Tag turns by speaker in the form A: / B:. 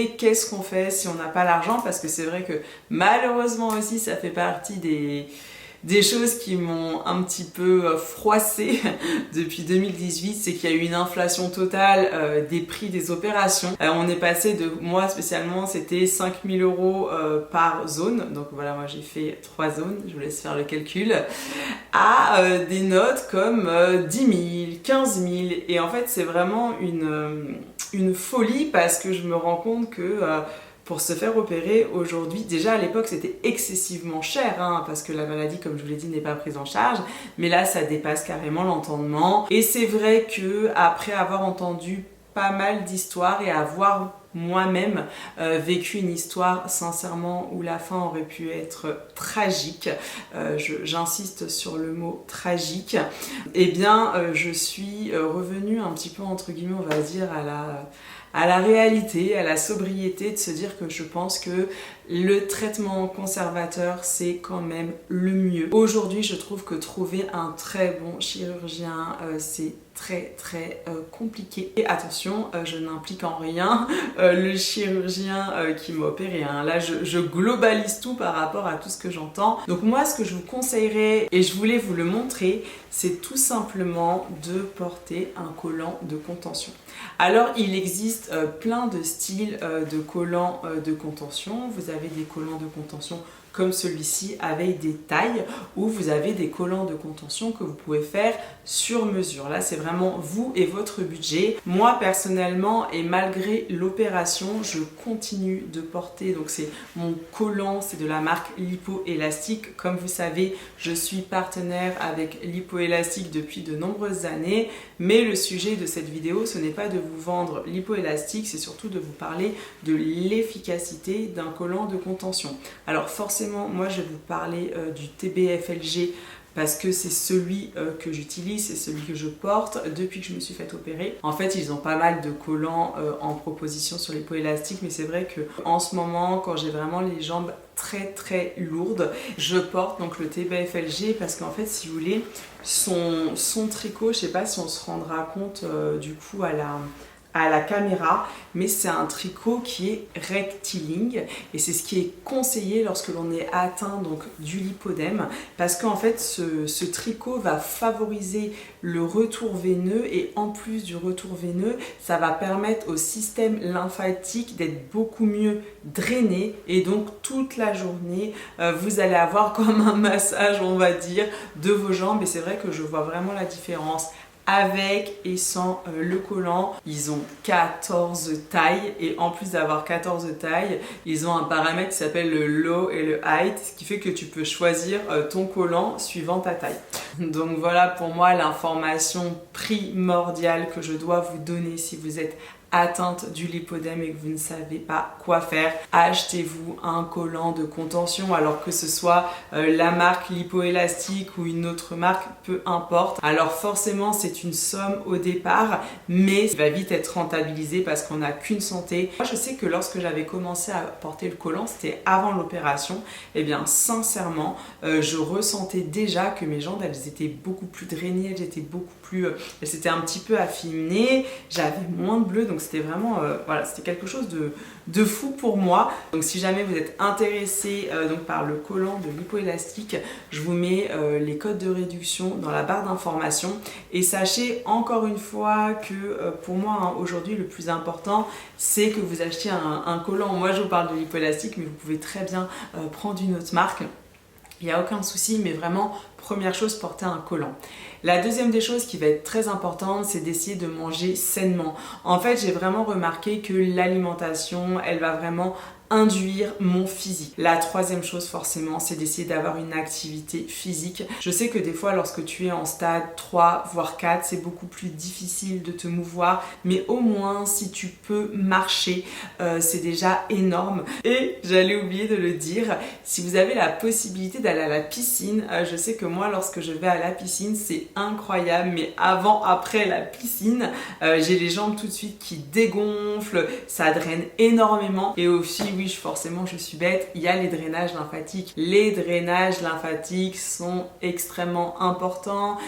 A: Et qu'est-ce qu'on fait si on n'a pas l'argent? Parce que c'est vrai que malheureusement aussi ça fait partie des choses qui m'ont un petit peu froissée depuis 2018, c'est qu'il y a eu une inflation totale des prix des opérations. On est passé de, moi spécialement, c'était 5 000 € par zone, donc voilà, moi j'ai fait 3 zones, je vous laisse faire le calcul, à des notes comme 10 000, 15 000, et en fait c'est vraiment une folie parce que je me rends compte que pour se faire opérer aujourd'hui, déjà à l'époque c'était excessivement cher hein, parce que la maladie, comme je vous l'ai dit, n'est pas prise en charge, mais là ça dépasse carrément l'entendement. Et c'est vrai que après avoir entendu pas mal d'histoires et avoir moi-même vécu une histoire sincèrement où la fin aurait pu être tragique, j'insiste sur le mot tragique, et bien je suis revenue un petit peu entre guillemets on va dire à la réalité, à la sobriété, de se dire que je pense que le traitement conservateur c'est quand même le mieux. Aujourd'hui je trouve que trouver un très bon chirurgien c'est très compliqué. Et attention, je n'implique en rien le chirurgien qui m'a opéré. Hein. Là, je globalise tout par rapport à tout ce que j'entends. Donc moi, ce que je vous conseillerais, et je voulais vous le montrer, c'est tout simplement de porter un collant de contention. Alors, il existe plein de styles de collants de contention. Vous avez des collants de contention comme celui-ci avec des tailles, ou vous avez des collants de contention que vous pouvez faire sur mesure. Là c'est vraiment vous et votre budget. Moi personnellement, et malgré l'opération, je continue de porter, donc c'est mon collant, c'est de la marque Lipoélastique. Comme vous savez, je suis partenaire avec Lipoélastique depuis de nombreuses années, mais le sujet de cette vidéo ce n'est pas de vous vendre Lipoélastique, c'est surtout de vous parler de l'efficacité d'un collant de contention. Alors forcément, moi je vais vous parler du TBFLG parce que c'est celui que j'utilise, c'est celui que je porte depuis que je me suis fait opérer. En fait, ils ont pas mal de collants en proposition sur Lipoélastique, mais c'est vrai que en ce moment, quand j'ai vraiment les jambes très lourdes, je porte donc le TBFLG parce qu'en fait, si vous voulez, son tricot, je sais pas si on se rendra compte du coup à la caméra, mais c'est un tricot qui est rectiligne et c'est ce qui est conseillé lorsque l'on est atteint donc du lipodème, parce qu'en fait ce tricot va favoriser le retour veineux, et en plus du retour veineux, ça va permettre au système lymphatique d'être beaucoup mieux drainé, et donc toute la journée vous allez avoir comme un massage on va dire de vos jambes. Et c'est vrai que je vois vraiment la différence avec et sans le collant. Ils ont 14 tailles, et en plus d'avoir 14 tailles, ils ont un paramètre qui s'appelle le low et le height, ce qui fait que tu peux choisir ton collant suivant ta taille. Donc voilà pour moi l'information primordiale que je dois vous donner si vous êtes atteinte du lipodème et que vous ne savez pas quoi faire. Achetez-vous un collant de contention, alors que ce soit la marque Lipoélastique ou une autre marque, peu importe. Alors forcément c'est une somme au départ, mais il va vite être rentabilisé parce qu'on n'a qu'une santé. Moi je sais que lorsque j'avais commencé à porter le collant, c'était avant l'opération, et bien sincèrement je ressentais déjà que mes jambes elles étaient beaucoup plus drainées, elles étaient beaucoup plus, elles s'étaient un petit peu affinées, j'avais moins de bleu, donc c'était vraiment voilà, c'était quelque chose de fou pour moi. Donc si jamais vous êtes intéressé donc par le collant de Lipoélastique, je vous mets les codes de réduction dans la barre d'information. Et sachez encore une fois que pour moi hein, aujourd'hui le plus important c'est que vous achetiez un collant. Moi je vous parle de Lipoélastique, mais vous pouvez très bien prendre une autre marque. Il n'y a aucun souci, mais vraiment, première chose, porter un collant. La deuxième des choses qui va être très importante, c'est d'essayer de manger sainement. En fait, j'ai vraiment remarqué que l'alimentation, elle va vraiment induire mon physique. La troisième chose forcément, c'est d'essayer d'avoir une activité physique. Je sais que des fois lorsque tu es en stade 3 voire 4, c'est beaucoup plus difficile de te mouvoir, mais au moins si tu peux marcher, c'est déjà énorme. Et j'allais oublier de le dire, si vous avez la possibilité d'aller à la piscine, je sais que moi lorsque je vais à la piscine c'est incroyable, mais avant, après la piscine, j'ai les jambes tout de suite qui dégonflent, ça draine énormément. Et aussi oui, forcément je suis bête, il y a les drainages lymphatiques. Les drainages lymphatiques sont extrêmement importants,